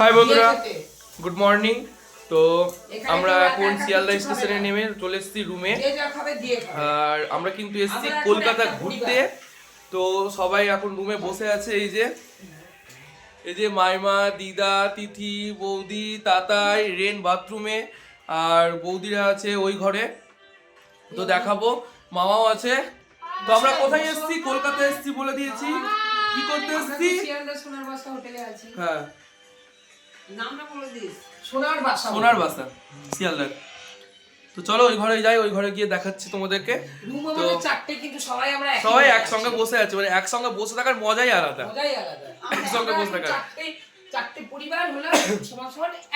High বন্ধুরা, good morning. তো আমরা এখন শিয়ালদা স্টেশনে নেমে চলে এসেছি রুমে। আর আমরা কিন্তু এসেছি কলকাতা ঘুরতে। তো সবাই এখন রুমে বসে আছে। এই যে মাইমা, দিদা, তিথি, বৌদি, তাতাই, রেন বাথরুমে, আর বৌদিরা আছে ওই ঘরে। তো দেখাবো, মামাও আছে। তো আমরা কোথায় এসেছি? কলকাতা এসেছি বলে দিয়েছি। কি করতে এসেছি? হ্যাঁ, নামটা বলে দিস। সোনার বাসা শিয়ালদার। তো চলো ওই ঘরে যাই, ওই ঘরে গিয়ে দেখাচ্ছি তোমাদেরকে। তো চারটে কিন্তু সবাই একসঙ্গে বসে আছে, মানে একসঙ্গে বসে থাকার মজাই আলাদা। একসঙ্গে বসে থাকার চারটে পরিবার হলো সমান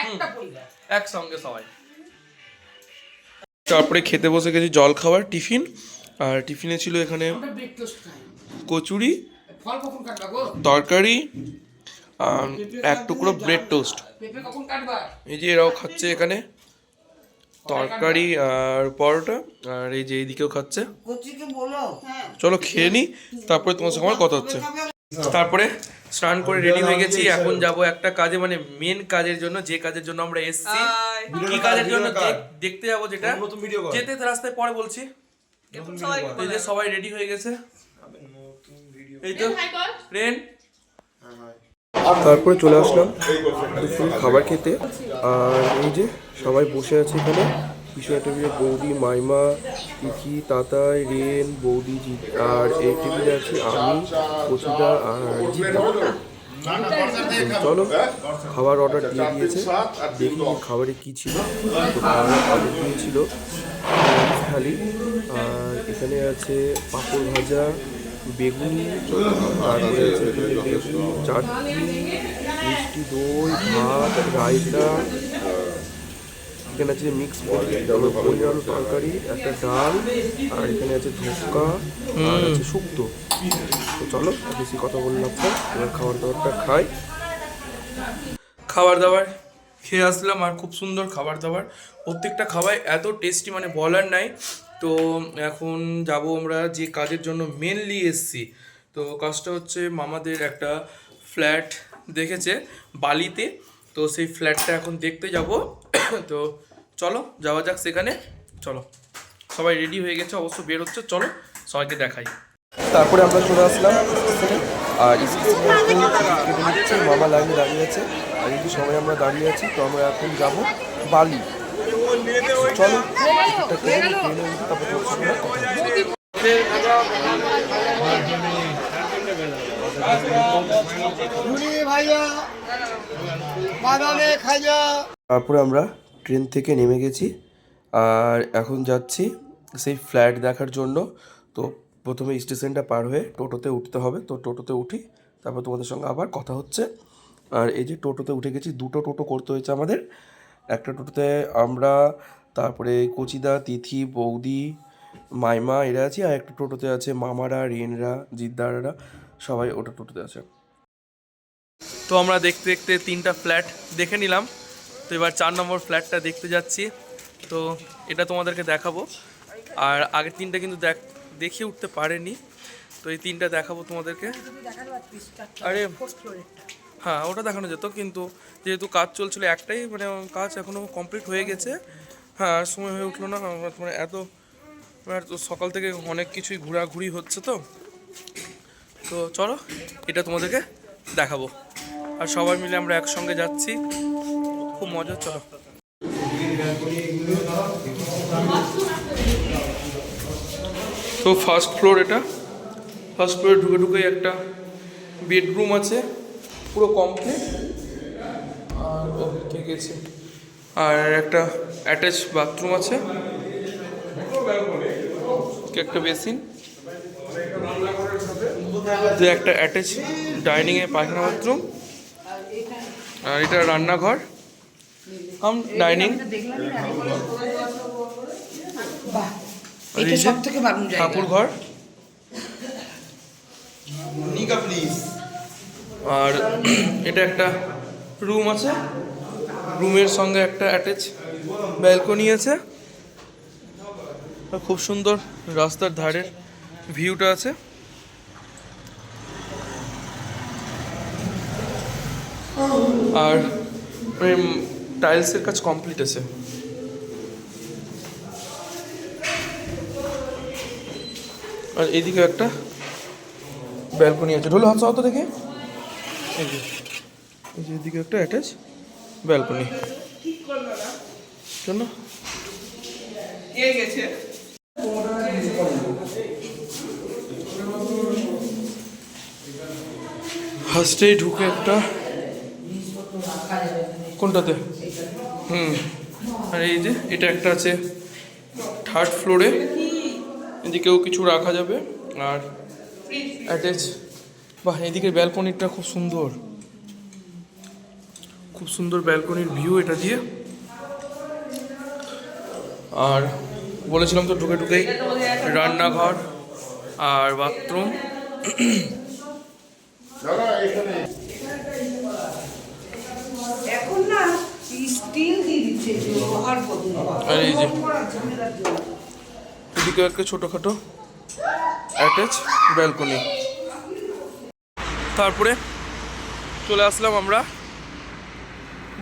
একটা পরিবার, একসঙ্গে সবাই। তারপরে খেতে বসে গেছি, জল খাবার টিফিন। আর টিফিনে ছিল এখানে কচুরি, তরকারি, এক টুকরো ব্রেড টোস্ট। এই যে এরাও খাচ্ছে এখানে তরকারি আর পরোটা, আর এই যে এইদিকেও খাচ্ছে। চলো খেয়ে নি, তারপরে তোমার সঙ্গে আমার কথা হচ্ছে। তারপরে স্নান করে রেডি হয়ে গেছি, এখন যাব একটা কাজে, মানে মেন কাজের জন্য, যে কাজের জন্য আমরা এসেছি। কি কাজের জন্য দেখতে যাবো, যেটা যেতে রাস্তায় পরে বলছি। এই যে সবাই রেডি হয়ে গেছে, এই তো রেন। তারপরে চলে আসলাম দুপুরে খাবার খেতে। আর এই যে সবাই বসে আছে এখানে পিছনে টেবিলে, বৌদি, মাইমা, তিথি, তাতাই, রেন, বৌদি, আর এই টেবিলে আছে আমি, কচুদা আর জিদা। চলো খাবার অর্ডার দিয়ে দিয়েছে, দেখি খাবারে কি ছিল। তো খাবার অর্ডার দিয়েছিল থালি, আর এখানে আছে পাঁপড় ভাজা, বেগুনি, তারপরে আছে লেবু, চাটনি, মিষ্টি দই, ভাত, রায়তা, এখানে আছে মিক্স পনির আলু তরকারি, একটা ডাল, আর এখানে আছে ধোক্কা, আর আছে শুক্তো। তো চলো বেশি কথা বললাম না, এবার খাবার দাবারটা খাই। খাবার দাবার খেয়ে আসলাম, আর খুব সুন্দর খাবার দাবার, প্রত্যেকটা খাবার এত টেস্টি, মানে বলার নাই। তো এখন যাব আমরা যে কাজের জন্য মেনলি এসছি। তো কাজটা হচ্ছে মামাদের একটা ফ্ল্যাট দেখেছে বালিতে, তো সেই ফ্ল্যাটটা এখন দেখতে যাব। তো চলো যাওয়া যাক সেখানে। চলো সবাই রেডি হয়ে গেছে, অবশ্য বের হচ্ছে, চলো সবাইকে দেখাই। তারপরে আমরা চলে আসলাম স্টেশনে, আর স্টেশনে মামা লাইনে দাঁড়িয়ে আছে, আর এই সবাই আমরা দাঁড়িয়ে আছি। তো আমরা এখন যাব বালি। চলো তারপরে আমরা ট্রেন থেকে নেমে গেছি, আর এখন যাচ্ছি সেই ফ্ল্যাট দেখার জন্য। তো প্রথমে স্টেশনটা পার হয়ে টোটোতে উঠতে হবে। তো টোটোতে উঠি, তারপর তোমাদের সঙ্গে আবার কথা হচ্ছে। আর এই যে টোটোতে উঠে গেছি, দুটো টোটো করতে হয়েছে আমাদের। একটা টোটোতে আমরা, তারপরে কচিদা, তিথি, বৌদি, মাইমা এরা আছি, আর একটা টোটোতে আছে মামারা, রেনরা, জিদ্দাররা, সবাই ওটা টোটোতে আছে। তো আমরা দেখতে দেখতে 3টা ফ্ল্যাট দেখে নিলাম। তো এবার 4 নম্বর ফ্ল্যাটটা দেখতে যাচ্ছি। তো এটা তোমাদেরকে দেখাবো। আর আগের 3টা কিন্তু দেখিয়ে উঠতে পারেনি, তো এই 3টা দেখাবো তোমাদেরকে। আরে হ্যাঁ, ওটা দেখানো যেত, কিন্তু যেহেতু কাজ চলছিল একটাই, মানে কাজ এখনও কমপ্লিট হয়ে গেছে। হ্যাঁ, আর সময় হয়ে উঠলো না, মানে এত সকাল থেকে অনেক কিছুই ঘোরাঘুরি হচ্ছে। তো চলো এটা তোমাদেরকে দেখাবো, আর সবাই মিলে আমরা একসঙ্গে যাচ্ছি, খুব মজা। চলো। তো ফার্স্ট ফ্লোর, এটা ফার্স্ট ফ্লোরে ঢুকে একটা বেডরুম আছে, পুরো কমপ্লিট। আর ঠিক আছে, আর একটা অ্যাটাচ বাথরুম আছে, একটা বেসিন, যে একটা অ্যাটাচ ডাইনিংয়ে পায়খানা বাথরুম, আর এটা রান্নাঘর, ডাইনিং, ঠাকুর ঘর, আর এটা একটা রুম আছে, রুমের সঙ্গে একটা অ্যাটাচ ব্যালকনি আছে, খুব সুন্দর রাস্তার ধারের ভিউটা আছে। আর মানে টাইলসের কাজ কমপ্লিট আছে। আর এদিকে একটা ব্যালকনি আছে। ঢোলো হাত তো দেখে, এই যে এদিকে একটা অ্যাটাচ ব্যালকনি। কেন ফার্স্টেই ঢুকে একটা, কোনটাতে? আর এই যে এটা একটা আছে থার্ড ফ্লোরে, এদিকেও কিছু রাখা যাবে। আর অ্যাটাচ, বাহ এদিকের ব্যালকনিটা খুব সুন্দর, খুব সুন্দর ব্যালকনির ভিউ এটা দিয়ে। আর বলেছিলাম তো ঢুকে ঢুকেই রান্নাঘর আর বাথরুম। এখন না স্টিল দিয়ে দিচ্ছে ব্যবহার করতে। আর এই যে এদিকে একটা ছোটোখাটো অ্যাটাচ ব্যালকনি। তারপরে চলে আসলাম আমরা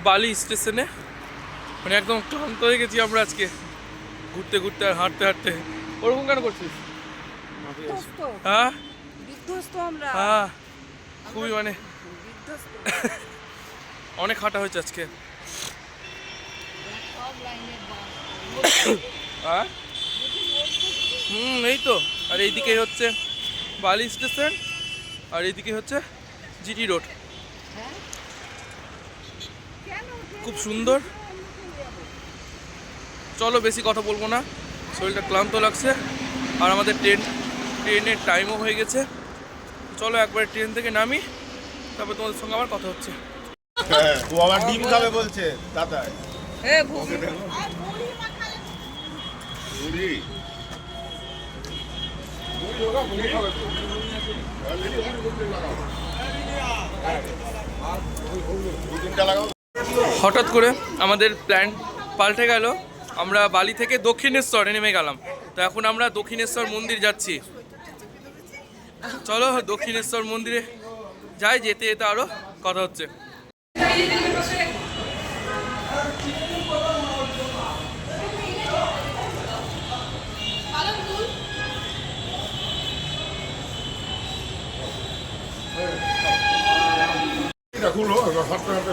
বালি স্টেশনে। মানে একদম ক্লান্ত হয়ে গেছি আমরা আজকে ঘুরতে ঘুরতে আর হাঁটতে হাঁটতে। ওরকম কেন করছিস? হ্যাঁ হ্যাঁ, খুবই মানে অনেক হাঁটা হয়েছে আজকে। হ্যাঁ এই তো। আর এইদিকে হচ্ছে বালি স্টেশন, আর এইদিকে হচ্ছে জিটি রোড। খুব সুন্দর। চলো বেশি কথা বলবো না, শরীরটা ক্লান্ত লাগছে। আর আমাদের ট্রেনের টাইমও হয়ে গেছে। চলো একবার ট্রেন থেকে নামি, তারপর তোমাদের সঙ্গে আবার কথা হচ্ছে। ও আবার ডিম খাবে বলছে দাদাই। হঠাৎ করে আমাদের প্ল্যান পাল্টে গেল। আমরা বালি থেকে দক্ষিণেশ্বরে নেমে গেলাম। তো এখন আমরা দক্ষিণেশ্বর মন্দির যাচ্ছি। চলো দক্ষিণেশ্বর মন্দিরে যাই, যেতে যেতে আরো কথা হচ্ছে।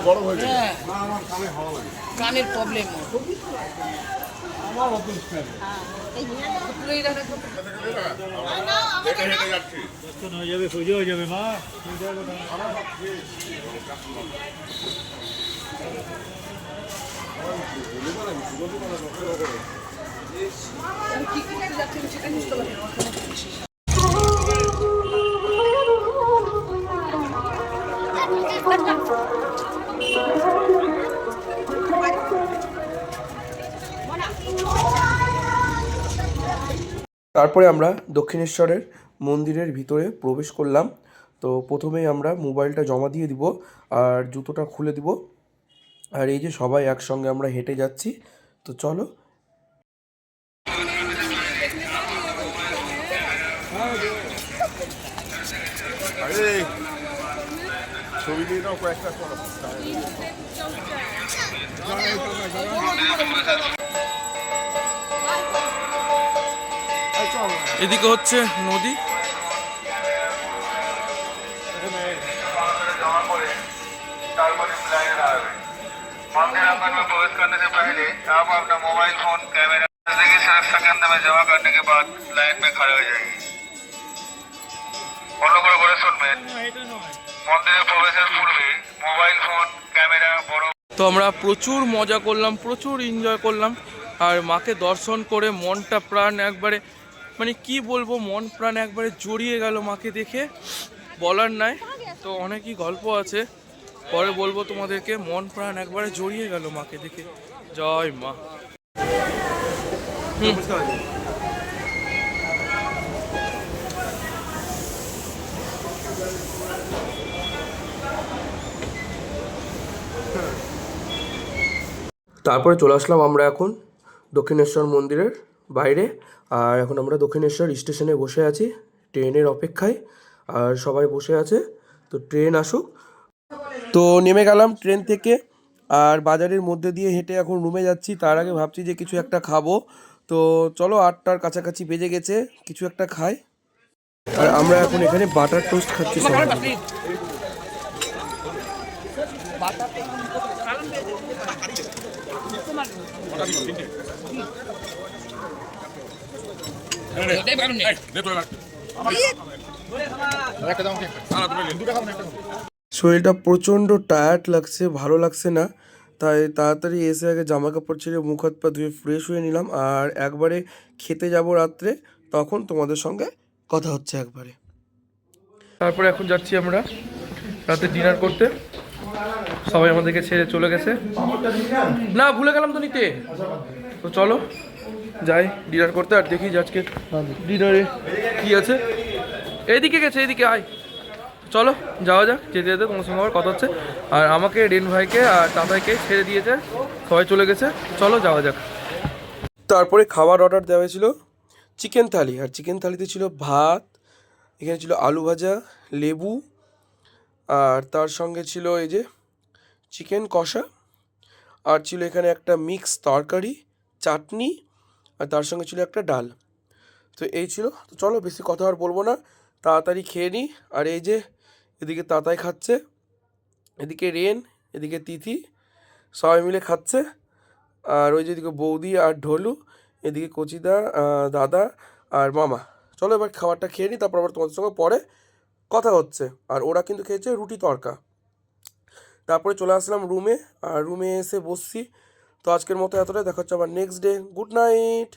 গরম হয়ে গেছে। কানের প্রবলেম হয়ে যাবে মা। কি করতে যাচ্ছেন সেটা বুঝতে পারি না। তারপরে আমরা দক্ষিণেশ্বরের মন্দিরের ভিতরে প্রবেশ করলাম। তো প্রথমেই আমরা মোবাইলটা জমা দিয়ে দিব আর জুতোটা খুলে দিব। আর এই যে সবাই একসঙ্গে আমরা হেঁটে যাচ্ছি। তো চলো। ছবি নিয়ে নাও কয়েকটা। এদিকে হচ্ছে নদী। मंदिर आंगन में प्रवेश करने से पहले आप अपना मोबाइल फोन कैमरा नजदीकी सिर्फ सेकंड में जमा करने के बाद लाइन में खड़े हो जाएंगे। অনুগ্রহ করে শুনবেন, মন্দিরে প্রবেশের পূর্বে মোবাইল ফোন ক্যামেরা বড়। তো আমরা প্রচুর মজা করলাম, প্রচুর এনজয় করলাম। আর মাকে দর্শন করে মনটা প্রাণ একবারে, মানে কি বলবো, মন প্রাণ একবারে জড়িয়ে গেল মাকে দেখে, বলার নাই। তো অনেকই গল্প আছে, পরে বলবো তোমাদেরকে। মন প্রাণ একবারে জড়িয়ে গেল মাকে দেখে। জয় মা। তারপরে চলে আসলাম আমরা এখন দক্ষিণেশ্বর মন্দিরের বাইরে। আর এখন আমরা দক্ষিণেশ্বর স্টেশনে বসে আছি ট্রেনের অপেক্ষায়। আর সবাই বসে আছে, তো ট্রেন আসুক। তো নেমে গেলাম ট্রেন থেকে। আর বাজারের মধ্যে দিয়ে হেঁটে এখন রুমে যাচ্ছি। তার আগে ভাবছি যে কিছু একটা খাবো। তো চলো 8টার কাছাকাছি বেজে গেছে, কিছু একটা খাই। আর আমরা এখন এখানে বাটার টোস্ট খাচ্ছি সবাই মিলে। শরীরটা প্রচণ্ড টায়ার্ড লাগছে, ভালো লাগছে না, তাই তাড়াতাড়ি এসে আগে জামা কাপড় ছেড়ে মুখ হাত পা ধুয়ে ফ্রেশ হয়ে নিলাম। আর একবারে খেতে যাব রাত্রে, তখন তোমাদের সঙ্গে কথা হচ্ছে একবারে। তারপরে এখন যাচ্ছি আমরা রাতে ডিনার করতে। সবাই আমাদেরকে ছেড়ে চলে গেছে। না, ভুলে গেলাম তো নিতে। তো চলো যাই ডিনার করতে, আর দেখি যে আজকে ডিনারে কী আছে। এইদিকে গেছে, এইদিকে আয়, চলো যাওয়া যাক। যেতে যেতে তোমার সঙ্গে আবার কথা হচ্ছে। আর আমাকে রেন ভাইকে আর তাতাইকে ছেড়ে দিয়েছে, সবাই চলে গেছে, চলো যাওয়া যাক। তারপরে খাবার অর্ডার দেওয়া হয়েছিল চিকেন থালি। আর চিকেন থালিতে ছিল ভাত, এখানে ছিল আলু ভাজা, লেবু, আর তার সঙ্গে ছিল এই যে চিকেন কষা, আর ছিল এখানে একটা মিক্স তরকারি, চাটনি, আর তার সঙ্গে ছিল একটা ডাল। তো এই ছিল। তো চলো বেশি কথা আর বলবো না, তাড়াতাড়ি খেয়ে নিই। আর এই যে এদিকে তাতাই খাচ্ছে, এদিকে রেন, এদিকে তিথি, সবাই মিলে খাচ্ছে। আর ওই যেদিকে বৌদি আর ঢোলু, এদিকে কচিদা, দাদা আর মামা। চলো এবার খাবারটা খেয়ে নিই, তারপর আবার তোমাদের সঙ্গে পরে কথা হচ্ছে। আর ওরা কিন্তু খেয়েছে রুটি তড়কা। তারপরে চলে আসলাম রুমে, আর রুমে এসে বসছি। তো আজকের মতো এতটাই, দেখা হচ্ছে আবার নেক্সট ডে। Good night.